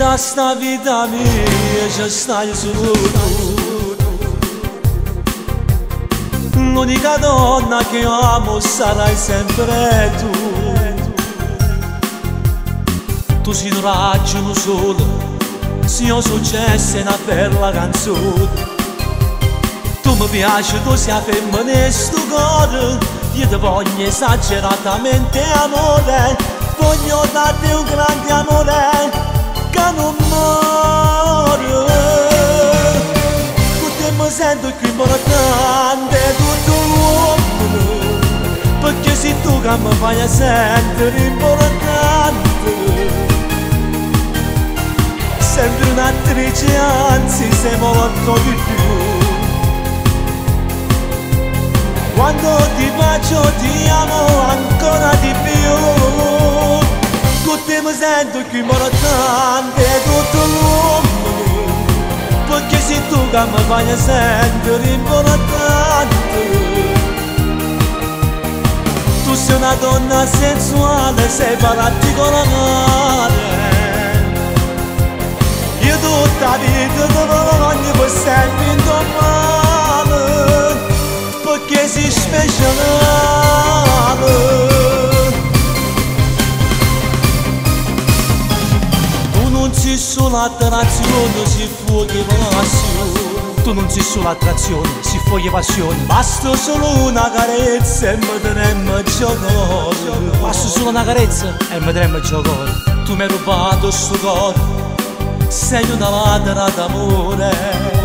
tutta sta vita mia ci stai solo tu. L'unica donna che io amo sarai sempre tu. Tu sei un raggio, un sole, se io successo una bella canzone. Tu mi piaci, tu sei femmina e sto cuore, io ti voglio esageratamente amore, voglio darti un grande amore che non muore. Con te mi sento più importante tutto l'uomo, perché sei tu che mi fai sentire importante. Sembri un'attrice, anzi sei molto di più. Quando ti bacio ti amo ancora di più. Con te mi sento più importante tutto l'uomo, perché sei tu che mi fai sentire importante. Tu sei una donna sensuale, sei particolare. Io tutta la vita ti voglio per sempre indomani, perché sei speciale. Tu non sei solo attrazione, sei fuoco e passione. Tu non sei solo attrazione, sei fuoco e passione. Basta solo una carezza e mi daremmo giocare. Basta solo una carezza e mi daremmo giocare. Tu mi hai rubato sto cuore, sei una ladra d'amore.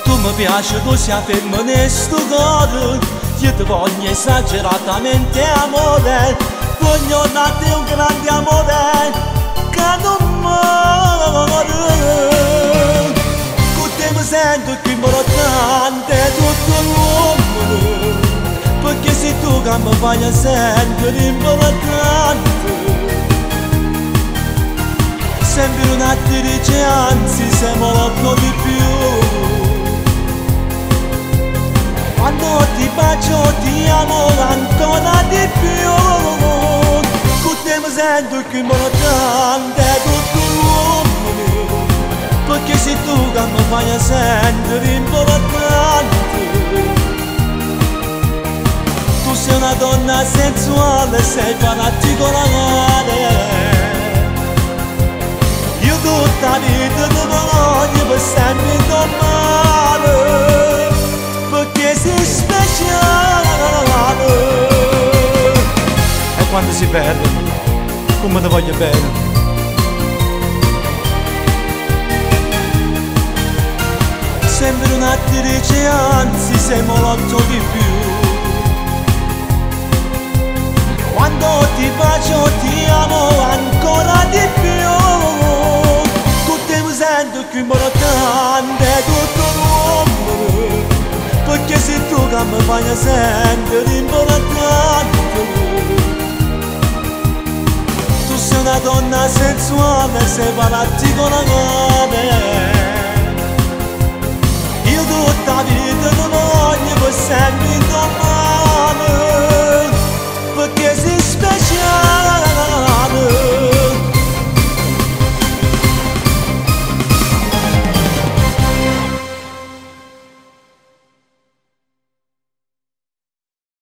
Tu mi piaci, tu sei femmina e sto cuore, io ti voglio esageratamente amore, voglio darti un grande amore che non muore. Con te mi sento più importante tutto l'uomo, perché sei tu che mi fai sentire importante. Sembri un'attrice, anzi sei molto di più. Quando ti bacio ti amo ancora di più. Con te mi sento più importante tutto l'uomo, perché sei tu che mi fai sentire importante. Tu sei una donna sensuale, sei particolare. Io tutta la vita ti voglio per sempre indomani, perché sei speciale. E quando si perde, come ti voglio bene. Sembri un'attrice, anzi sei molto di più. Quando ti bacio ti amo ancora di più. Con te mi sento più importante tutto l'uomo, perché sei tu che mi fai sentire importante. Tu sei una donna sensuale, sei particolare. Io tutta la vita ti voglio